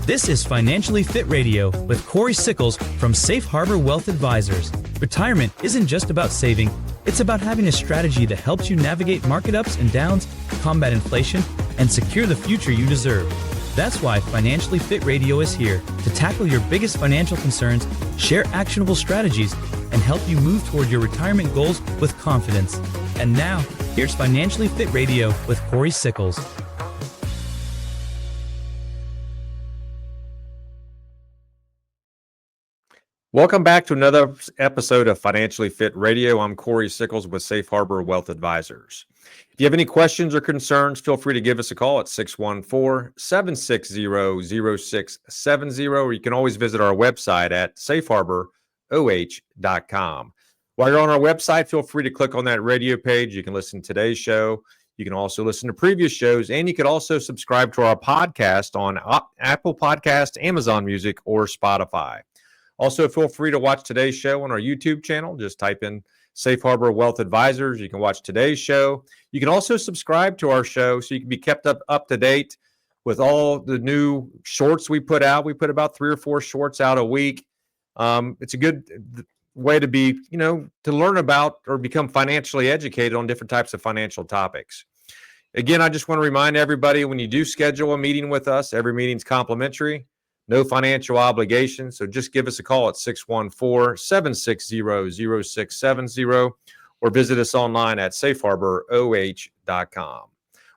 This is Financially Fit Radio with Cory Sickles from Safe Harbor Wealth Advisors. Retirement isn't just about saving, it's about having a strategy that helps you navigate market ups and downs, combat inflation, and secure the future you deserve. That's why Financially Fit Radio is here to tackle your biggest financial concerns, share actionable strategies, and help you move toward your retirement goals with confidence. And now, here's Financially Fit Radio with Cory Sickles. Welcome back to another episode of Financially Fit Radio. I'm Cory Sickles with Safe Harbor Wealth Advisors. If you have any questions or concerns, feel free to give us a call at 614-760-0670, or you can always visit our website at safeharboroh.com. While you're on our website, feel free to click on that radio page. You can listen to today's show. You can also listen to previous shows, and you can also subscribe to our podcast on Apple Podcasts, Amazon Music, or Spotify. Also, feel free to watch today's show on our YouTube channel. Just type in Safe Harbor Wealth Advisors. You can watch today's show. You can also subscribe to our show so you can be kept up to date with all the new shorts we put out. We put about 3 or 4 shorts out a week. It's a good way to be, to learn about or become financially educated on different types of financial topics. Again, I just want to remind everybody, when you do schedule a meeting with us, every meeting's complimentary. No financial obligation, so just give us a call at 614-760-0670 or visit us online at safeharboroh.com.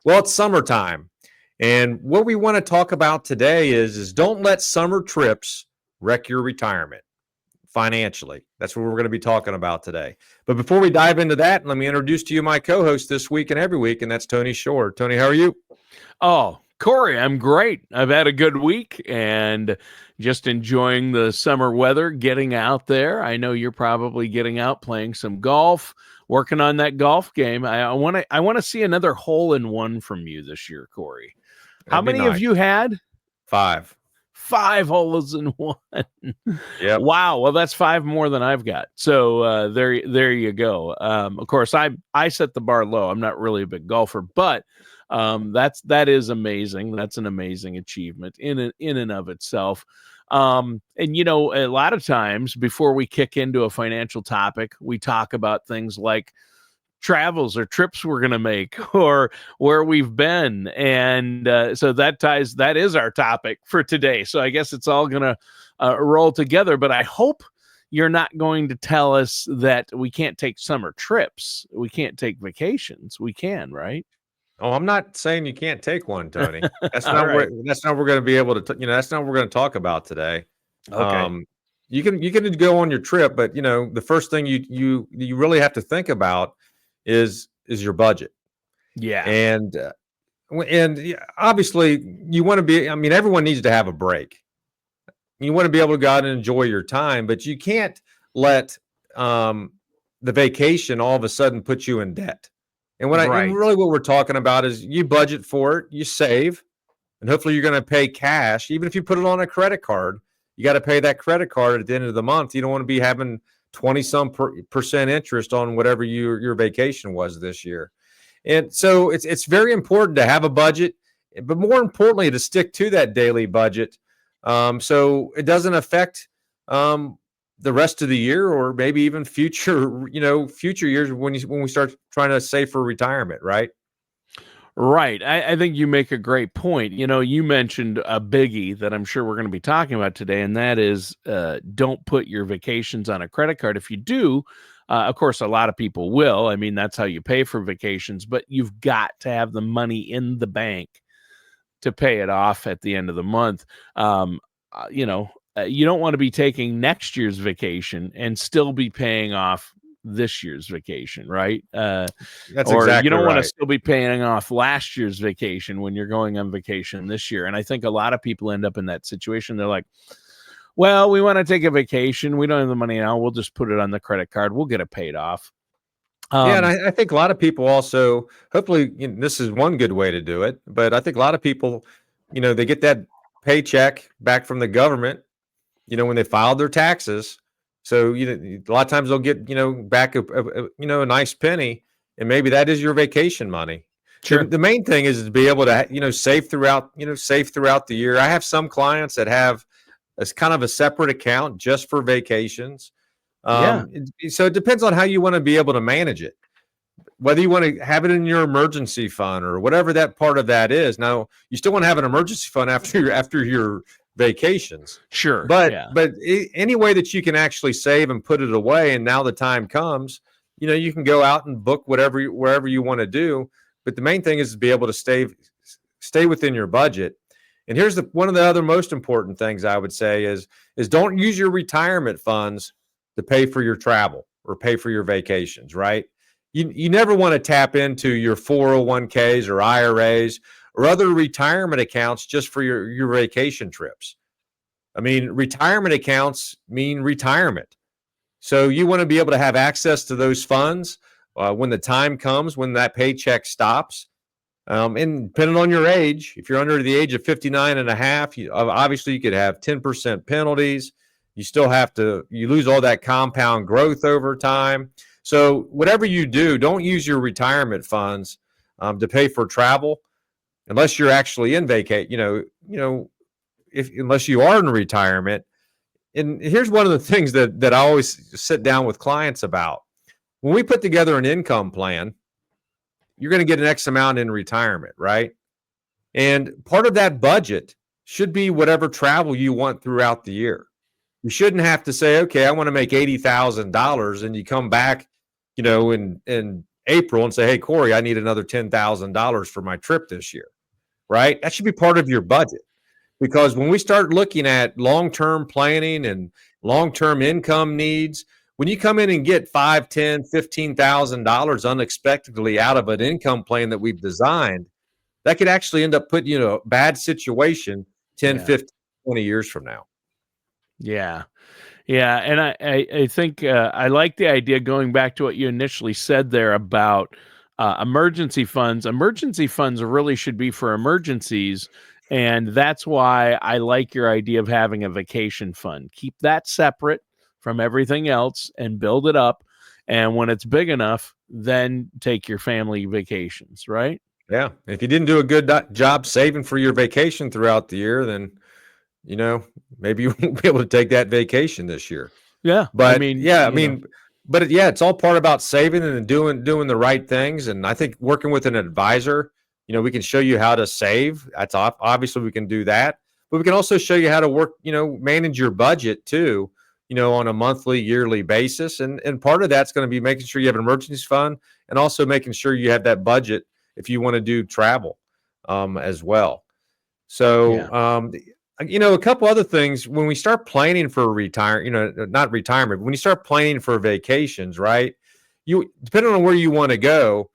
Well, it's summertime, and what we want to talk about today is don't let summer trips wreck your retirement financially. That's what we're going to be talking about today. But before we dive into that, let me introduce to you my co-host this week and every week, and that's Tony Shore. Tony, how are you? Oh, Cory, I'm great. I've had a good week and just enjoying the summer weather, getting out there. I know you're probably getting out, playing some golf, working on that golf game. I want to see another hole-in-one from you this year, Cory. How many have you had? 5. 5 holes in one. Yep. Wow. Well, that's 5 more than I've got. So there you go. Of course, I set the bar low. I'm not really a big golfer, but that is amazing. That's an amazing achievement in and of itself. And a lot of times before we kick into a financial topic, we talk about things like travels or trips we're going to make or where we've been. And so that is our topic for today. So I guess it's all going to roll together, but I hope you're not going to tell us that we can't take summer trips. We can't take vacations. We can, right? Oh, I'm not saying you can't take one, Tony. That's not right. that's not what we're going to be able to. That's not what we're going to talk about today. Okay. You can go on your trip, but the first thing you really have to think about is your budget. Yeah. And obviously you want to be. I mean, everyone needs to have a break. You want to be able to go out and enjoy your time, but you can't let the vacation all of a sudden put you in debt. And what we're talking about is you budget for it, you save, and hopefully you're going to pay cash. Even if you put it on a credit card, you got to pay that credit card at the end of the month. You don't want to be having 20% interest on whatever your vacation was this year. And so it's very important to have a budget, but more importantly, to stick to that daily budget, so it doesn't affect the rest of the year, or maybe even future years when we start trying to save for retirement, right? Right. I think you make a great point. You mentioned a biggie that I'm sure we're going to be talking about today, and that is don't put your vacations on a credit card. If you do, of course, a lot of people will. I mean, that's how you pay for vacations, but you've got to have the money in the bank to pay it off at the end of the month. You don't want to be taking next year's vacation and still be paying off this year's vacation, right? That's or exactly you don't want right. to still be paying off last year's vacation when you're going on vacation this year. And I think a lot of people end up in that situation. They're like, well, we want to take a vacation. We don't have the money now. We'll just put it on the credit card. We'll get it paid off. And I think a lot of people also, hopefully, this is one good way to do it, but I think a lot of people, they get that paycheck back from the government, when they filed their taxes. So, a lot of times they'll get, back a nice penny, and maybe that is your vacation money. Sure. The main thing is to be able to, save throughout the year. I have some clients that have as kind of a separate account just for vacations. Yeah. So it depends on how you want to be able to manage it, whether you want to have it in your emergency fund or whatever that part of that is. Now, you still want to have an emergency fund after your vacations. Sure. But Yeah. any way that you can actually save and put it away, and now the time comes, you can go out and book wherever you want to do. But the main thing is to be able to stay within your budget. And here's one of the other most important things I would say is don't use your retirement funds to pay for your travel or pay for your vacations, right? You never want to tap into your 401ks or IRAs or other retirement accounts just for your vacation trips. I mean, retirement accounts mean retirement. So you want to be able to have access to those funds when the time comes, when that paycheck stops. And depending on your age, if you're under the age of 59 and a half, obviously you could have 10% penalties. You lose all that compound growth over time. So whatever you do, don't use your retirement funds to pay for travel unless you're actually in unless you are in retirement. And here's one of the things that I always sit down with clients about. When we put together an income plan, you're going to get an X amount in retirement, right? And part of that budget should be whatever travel you want throughout the year. You shouldn't have to say, okay, I want to make $80,000, and you come back, in April and say, hey, Cory, I need another $10,000 for my trip this year, right? That should be part of your budget. Because when we start looking at long-term planning and long-term income needs, when you come in and get $5,000, $10,000, $15,000 unexpectedly out of an income plan that we've designed, that could actually end up putting you in a bad situation 10, 15, 20 years from now. Yeah. Yeah. And I think I like the idea, going back to what you initially said there about emergency funds. Emergency funds really should be for emergencies. And that's why I like your idea of having a vacation fund. Keep that separate from everything else and build it up. And when it's big enough, then take your family vacations, right? Yeah. If you didn't do a good job saving for your vacation throughout the year, then, maybe you won't be able to take that vacation this year. Yeah. But it's all part about saving and doing the right things. And I think working with an advisor, we can show you how to save. That's obviously we can do that, but we can also show you how to work, manage your budget too, on a monthly, yearly basis. And part of that's going to be making sure you have an emergency fund and also making sure you have that budget if you want to do travel as well. So, a couple other things when we start planning for not retirement, but when you start planning for vacations, right? Depending on where you want to go,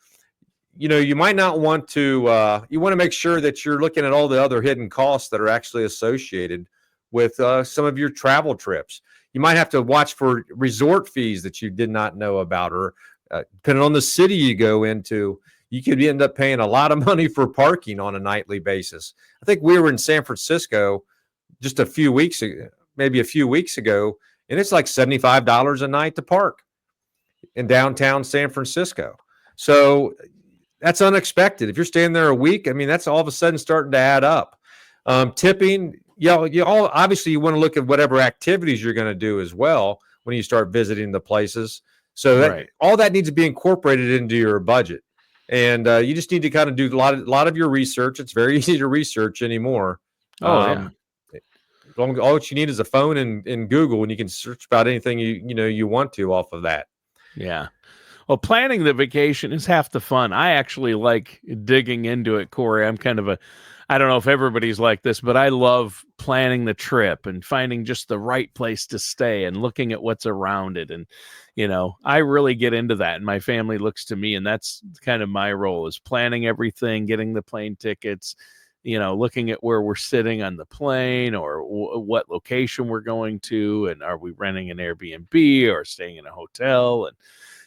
you might not want to, you want to make sure that you're looking at all the other hidden costs that are actually associated with some of your travel trips. You might have to watch for resort fees that you did not know about, or depending on the city you go into, you could end up paying a lot of money for parking on a nightly basis. I think we were in San Francisco just maybe a few weeks ago, and it's like $75 a night to park in downtown San Francisco. So that's unexpected. If you're staying there a week, I mean, that's all of a sudden starting to add up. Tipping, obviously you want to look at whatever activities you're going to do as well when you start visiting the places. So all that needs to be incorporated into your budget. And you just need to kind of do a lot of your research. It's very easy to research anymore. All what you need is a phone and Google, and you can search about anything you want to off of that. Yeah. Well, planning the vacation is half the fun. I actually like digging into it, Cory. I'm kind of I don't know if everybody's like this, but I love planning the trip and finding just the right place to stay and looking at what's around it. And, I really get into that, and my family looks to me, and that's kind of my role, is planning everything, getting the plane tickets, looking at where we're sitting on the plane, or what location we're going to, and are we renting an Airbnb or staying in a hotel. And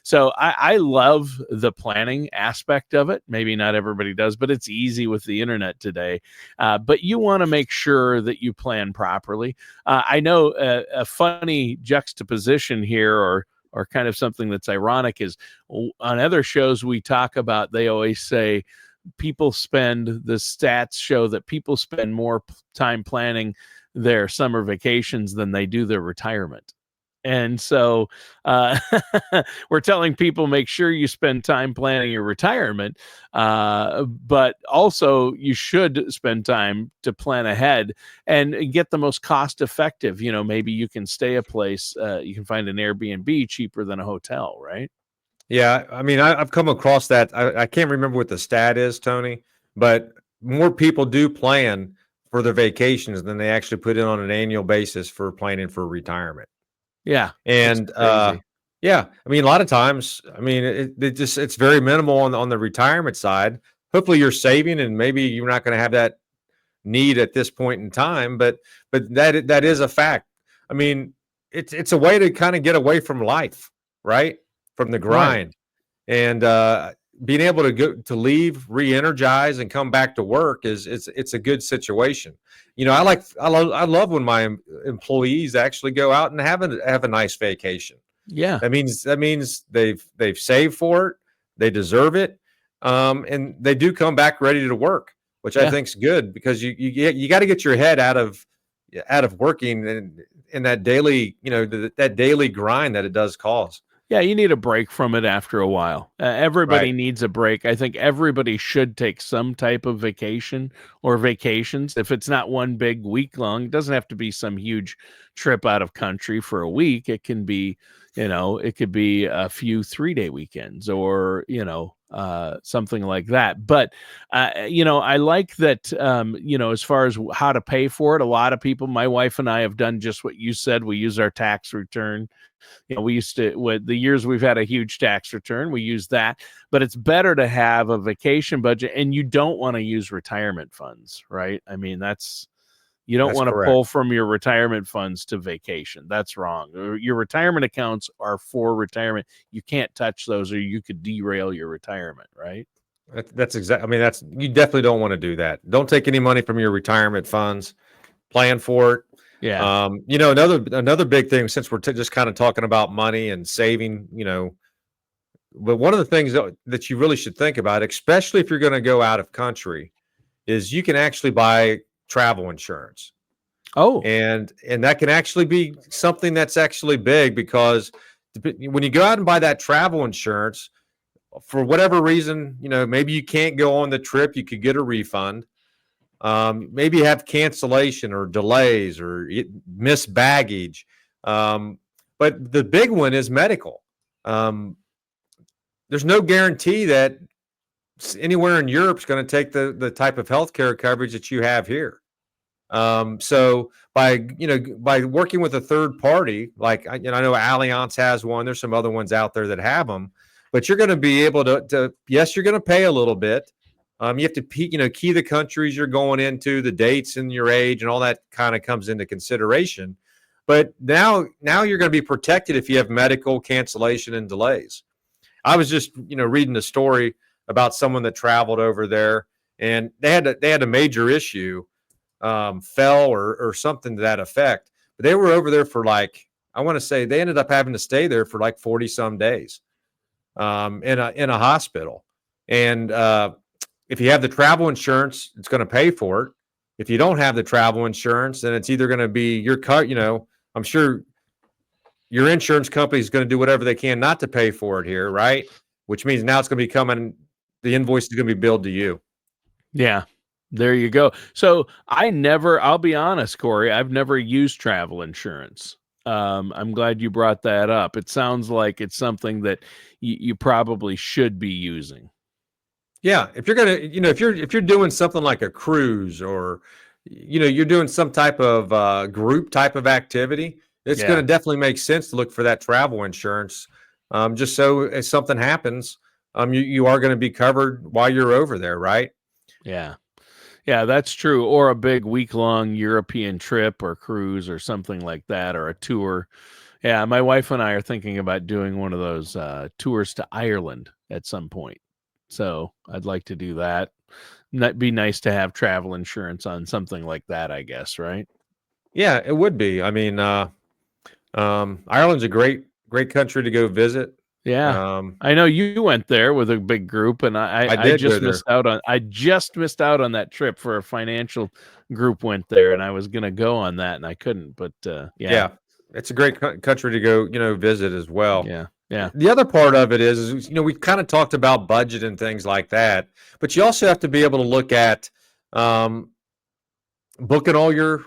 so I love the planning aspect of it. Maybe not everybody does, but it's easy with the internet today. But you want to make sure that you plan properly. I know a funny juxtaposition here, or or kind of something that's ironic is on other shows we talk about, they always say the stats show that people spend more time planning their summer vacations than they do their retirement. And so we're telling people, make sure you spend time planning your retirement, but also you should spend time to plan ahead and get the most cost effective. Maybe you can stay a place, you can find an Airbnb cheaper than a hotel, right? Yeah, I mean, I've come across that. I can't remember what the stat is, Tony, but more people do plan for their vacations than they actually put in on an annual basis for planning for retirement. Yeah. And yeah, I mean, a lot of times, I mean, it's very minimal on the retirement side. Hopefully, you're saving, and maybe you're not going to have that need at this point in time. But that is a fact. I mean, it's a way to kind of get away from life, right? From the grind, and being able to leave, re-energize, and come back to work it's a good situation. I love when my employees actually go out and have a nice vacation. Yeah, that means they've saved for it, they deserve it, and they do come back ready to work, which I think's good, because you got to get your head out of working in that daily that daily grind that it does cause. Yeah, you need a break from it after a while. Everybody needs a break. I think everybody should take some type of vacation or vacations. If it's not one big week long, it doesn't have to be some huge trip out of country for a week. It can be, it could be a few 3-day weekends or, something like that. But, I like that, as far as how to pay for it, a lot of people, my wife and I have done just what you said. We use our tax return. We used to, with the years we've had a huge tax return, we use that, but it's better to have a vacation budget, and you don't want to use retirement funds, right? I mean, you don't want to pull from your retirement funds to vacation. That's wrong. Your retirement accounts are for retirement. You can't touch those, or you could derail your retirement, right? That's exactly. I mean, you definitely don't want to do that. Don't take any money from your retirement funds. Plan for it. Yeah. Another big thing, since we're just kind of talking about money and saving, but one of the things that you really should think about, especially if you're going to go out of country, is you can actually buy travel insurance. Oh, and that can actually be something that's actually big, because when you go out and buy that travel insurance, for whatever reason, maybe you can't go on the trip, you could get a refund. Maybe you have cancellation or delays or missed baggage. But the big one is medical. There's no guarantee that anywhere in Europe is going to take the type of healthcare coverage that you have here. So by working with a third party, like I know Allianz has one, there's some other ones out there that have them, but you're going to be able to yes, you're going to pay a little bit. You have to key the countries you're going into, the dates and your age, and all that kind of comes into consideration. But now you're going to be protected if you have medical cancellation and delays. I was just reading a story about someone that traveled over there, and they had a major issue, fell or something to that effect. But they were over there for I want to say they ended up having to stay there for 40 some days, in a hospital. And if you have the travel insurance, it's going to pay for it. If you don't have the travel insurance, then it's either going to be your car. I'm sure your insurance company is going to do whatever they can not to pay for it here, right? Which means now it's going to be coming. The invoice is going to be billed to you. Yeah, there you go. So I'll be honest, Cory, I've never used travel insurance. I'm glad you brought that up. It sounds like it's something that you probably should be using. Yeah, if you're gonna, if you're doing something like a cruise, or you're doing some type of group type of activity, it's going to definitely make sense to look for that travel insurance, just so if something happens, you are going to be covered while you're over there, right? Yeah, that's true. Or a big week-long European trip or cruise or something like that, or a tour. Yeah, my wife and I are thinking about doing one of those tours to Ireland at some point. So I'd like to do that. That'd be nice to have travel insurance on something like that, I guess, right? Yeah, it would be. I mean, Ireland's a great great country to go visit. Yeah. I know you went there with a big group, and I I did go just there. missed out on that trip. For a financial group went there, and I was gonna go on that, and I couldn't. But yeah, Yeah, it's a great country to go, visit as well. yeah, yeah, The other part of it is, we kind of talked about budget and things like that, but you also have to be able to look at booking all your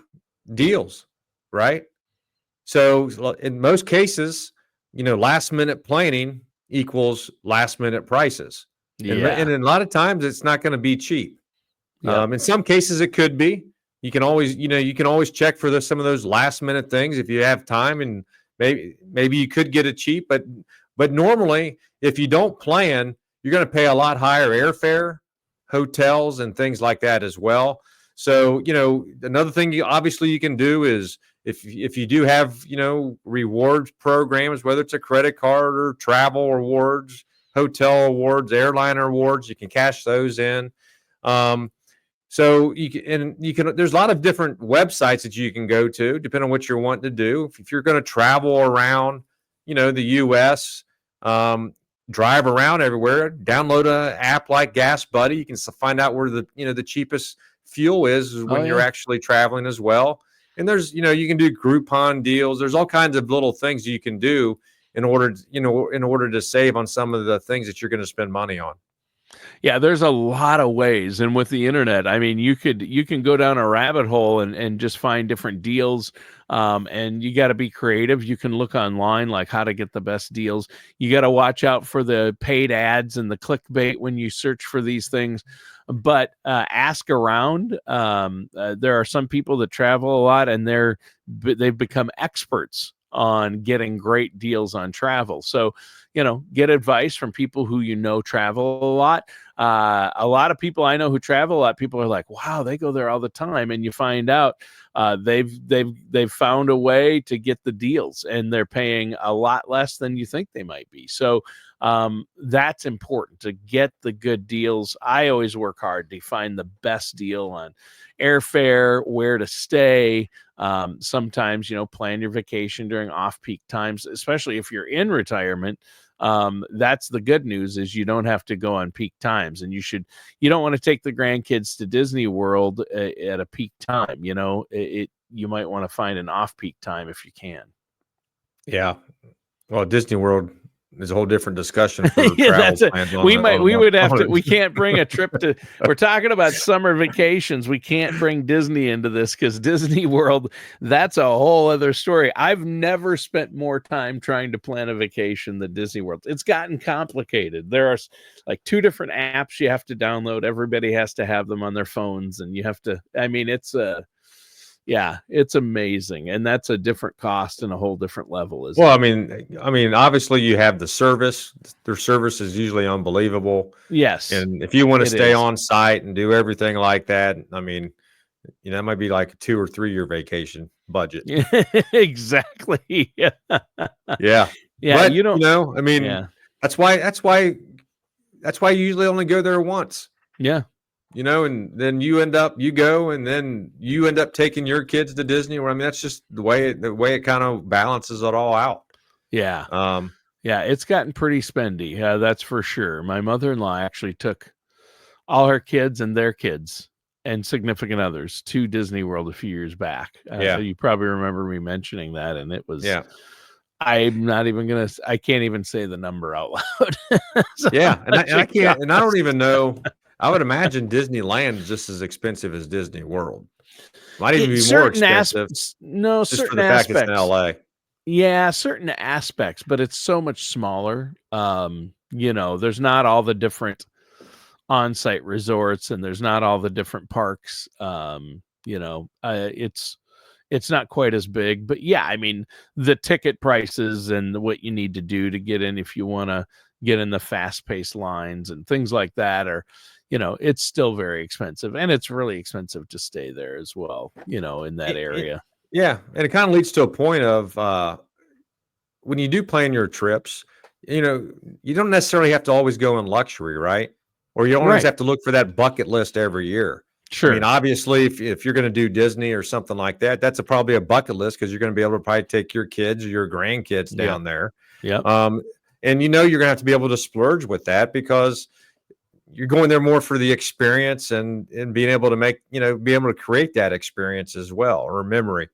deals, right? So in most cases, last minute planning equals last minute prices. And a lot of times it's not going to be cheap. yeah. In some cases it could be. You can always check for some of those last minute things if you have time, and maybe you could get it cheap, but normally if you don't plan, you're going to pay a lot higher airfare, hotels, and things like that as well. So, another thing you can do is if you do have, rewards programs, whether it's a credit card or travel rewards, hotel awards, airline rewards, you can cash those in. So there's a lot of different websites that you can go to depending on what you're wanting to do. If you're going to travel around, the US, drive around everywhere, download an app like Gas Buddy. You can find out where the cheapest fuel is when you're actually traveling as well. And there's, you can do Groupon deals. There's all kinds of little things you can do in order to save on some of the things that you're going to spend money on. Yeah, there's a lot of ways, and with the internet, I mean, you can go down a rabbit hole and just find different deals. And you got to be creative. You can look online like how to get the best deals. You got to watch out for the paid ads and the clickbait when you search for these things. But ask around. There are some people that travel a lot, and they've become experts on getting great deals on travel. So, get advice from people who travel a lot. A lot of people I know who travel a lot, people are like, wow, they go there all the time. And you find out they've found a way to get the deals, and they're paying a lot less than you think they might be. So that's important, to get the good deals. I always work hard to find the best deal on airfare, where to stay. Sometimes, plan your vacation during off-peak times, especially if you're in retirement. That's the good news, is you don't have to go on peak times, and you don't want to take the grandkids to Disney World at a peak time. You might want to find an off-peak time if you can. Yeah. Well, Disney World is a whole different discussion for Yeah, travel plans. We can't bring a trip to, we're talking about summer vacations. We can't bring Disney into this, because Disney World, that's a whole other story. I've never spent more time trying to plan a vacation than Disney World. It's gotten complicated. There are like 2 different apps you have to download. Everybody has to have them on their phones, and you have to, it's amazing, and that's a different cost and a whole different level. Well, I mean, obviously you have the service. Their service is usually unbelievable. Yes, and if you want to stay on site and do everything like that, I mean, that might be like a 2 or 3 year vacation budget. Exactly. Yeah. Yeah. But, that's why you usually only go there once. Yeah. And then you go, and then you end up taking your kids to Disney. Where, that's just the way it kind of balances it all out. Yeah. Yeah, it's gotten pretty spendy. That's for sure. My mother-in-law actually took all her kids and their kids and significant others to Disney World a few years back. So you probably remember me mentioning that, and it was, I can't even say the number out loud. And I can't, and I don't even know. I would imagine Disneyland is just as expensive as Disney World. Might even be more expensive. Just for the fact it's in LA. Yeah, certain aspects, but it's so much smaller. There's not all the different on-site resorts, and there's not all the different parks. It's not quite as big, but the ticket prices and what you need to do to get in, if you want to get in the fast-paced lines and things like that, are, it's still very expensive, and it's really expensive to stay there as well, in that area. And it kind of leads to a point of when you do plan your trips, you don't necessarily have to always go in luxury, right? Or you don't always have to look for that bucket list every year. Sure. I mean, obviously, if you're going to do Disney or something like that, that's probably a bucket list, because you're going to be able to probably take your kids or your grandkids down there. Yeah. And you're going to have to be able to splurge with that because you're going there more for the experience and being able to make, be able to create that experience as well, or memory.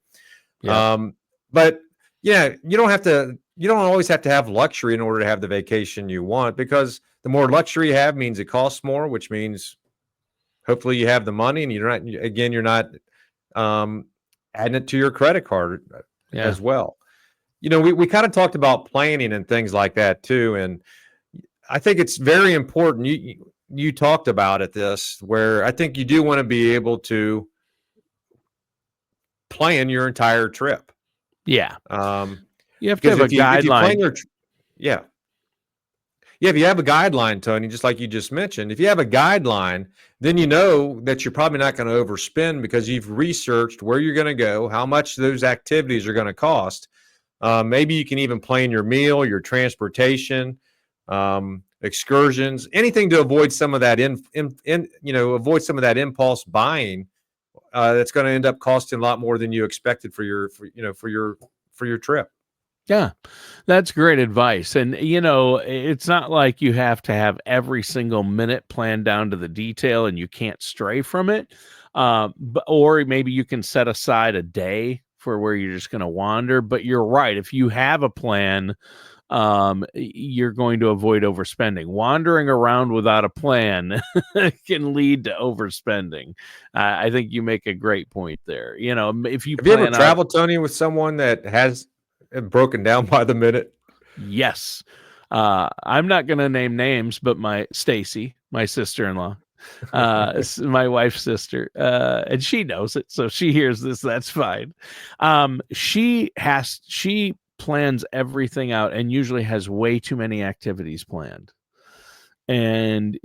Yeah. But yeah, you don't always have to have luxury in order to have the vacation you want, because the more luxury you have means it costs more, which means hopefully you have the money and you're not adding it to your credit card as well. We kind of talked about planning and things like that too. And I think it's very important. You talked about it where I think you do want to be able to plan your entire trip. Yeah. You have to Because have a if you plan guideline. if you have a guideline, Tony, just like you just mentioned, if you have a guideline, then you know that you're probably not going to overspend because you've researched where you're going to go, how much those activities are going to cost. Maybe you can even plan your meal, your transportation, excursions, anything to avoid some of that avoid some of that impulse buying that's going to end up costing a lot more than you expected for your trip. Yeah, that's great advice. And, it's not like you have to have every single minute planned down to the detail and you can't stray from it. Or maybe you can set aside a day for where you're just going to wander. But you're right. If you have a plan, you're going to avoid overspending. Wandering around without a plan can lead to overspending. I think you make a great point there. If you have you ever traveled, Tony, with someone that has broken down by the minute? Yes. I'm not going to name names, but my Stacy, my sister-in-law, my wife's sister, and she knows it, so she hears this. That's fine. She plans everything out and usually has way too many activities planned. And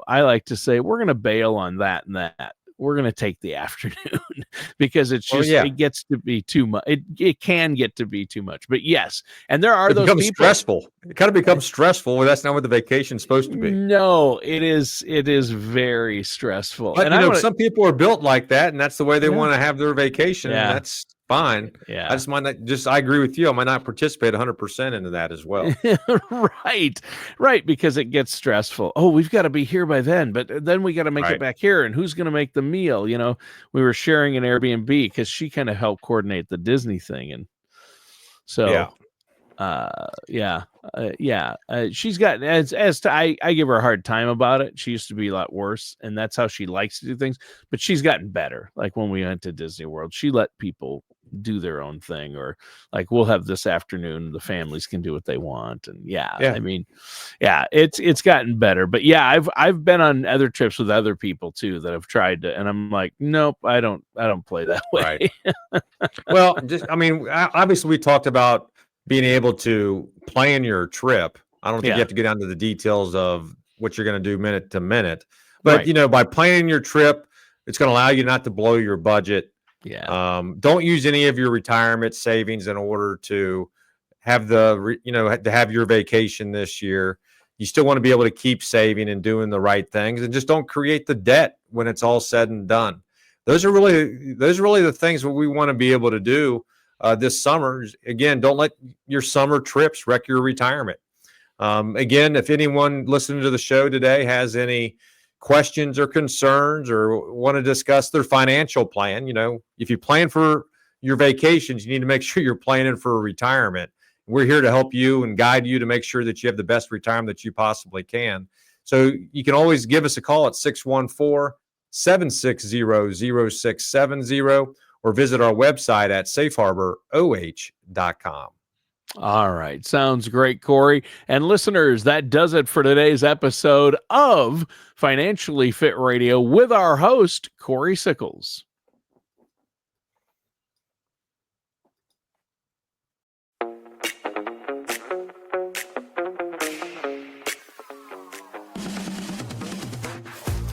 I like to say we're going to bail on that and that. We're going to take the afternoon because it's just it gets to be too much. It can get to be too much. But yes, and there are those people. Stressful. It kind of becomes stressful. That's not what the vacation's supposed to be. No, it is very stressful. But and some people are built like that, and that's the way they want to have their vacation, and that's fine. Yeah, I just might not. I agree with you. I might not participate 100% into that as well. Right, because it gets stressful. Oh, we've got to be here by then, but then we got to make it back here, and who's going to make the meal? We were sharing an Airbnb because she kind of helped coordinate the Disney thing, and so she's got I give her a hard time about it. She used to be a lot worse, and that's how she likes to do things, but she's gotten better. Like when we went to Disney World, she let people do their own thing, or like we'll have this afternoon, the families can do what they want. And I mean, it's gotten better. But I've been on other trips with other people too that have tried to, and I'm like, nope, I don't play that way. Right. Well, obviously we talked about being able to plan your trip. I don't think you have to get down to the details of what you're going to do minute to minute, but by planning your trip, it's going to allow you not to blow your budget. Yeah. Don't use any of your retirement savings in order to have to have your vacation this year. You still want to be able to keep saving and doing the right things, and just don't create the debt when it's all said and done. Those are really the things that we want to be able to do this summer. Again, don't let your summer trips wreck your retirement. Again, if anyone listening to the show today has any questions or concerns or want to discuss their financial plan, if you plan for your vacations, you need to make sure you're planning for retirement. We're here to help you and guide you to make sure that you have the best retirement that you possibly can. So you can always give us a call at 614-760-0670 or visit our website at safeharboroh.com. All right. Sounds great, Cory. And listeners, that does it for today's episode of Financially Fit Radio with our host, Cory Sickles.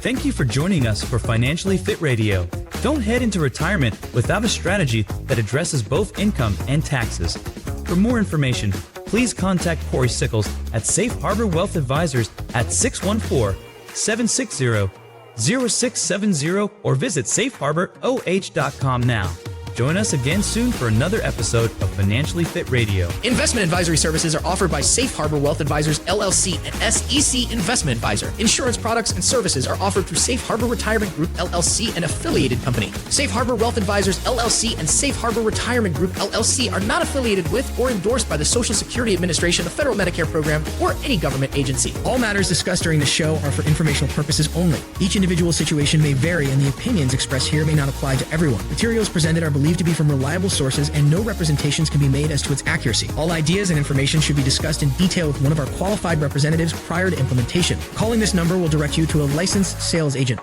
Thank you for joining us for Financially Fit Radio. Don't head into retirement without a strategy that addresses both income and taxes. For more information, please contact Cory Sickles at Safe Harbor Wealth Advisors at 614-760-0670 or visit safeharboroh.com now. Join us again soon for another episode of Financially Fit Radio. Investment advisory services are offered by Safe Harbor Wealth Advisors, LLC, and SEC Investment Advisor. Insurance products and services are offered through Safe Harbor Retirement Group, LLC, an affiliated company. Safe Harbor Wealth Advisors, LLC, and Safe Harbor Retirement Group, LLC, are not affiliated with or endorsed by the Social Security Administration, the Federal Medicare Program, or any government agency. All matters discussed during the show are for informational purposes only. Each individual situation may vary, and the opinions expressed here may not apply to everyone. Materials presented are believed to be from reliable sources, and no representations can be made as to its accuracy. All ideas and information should be discussed in detail with one of our qualified representatives prior to implementation. Calling this number will direct you to a licensed sales agent.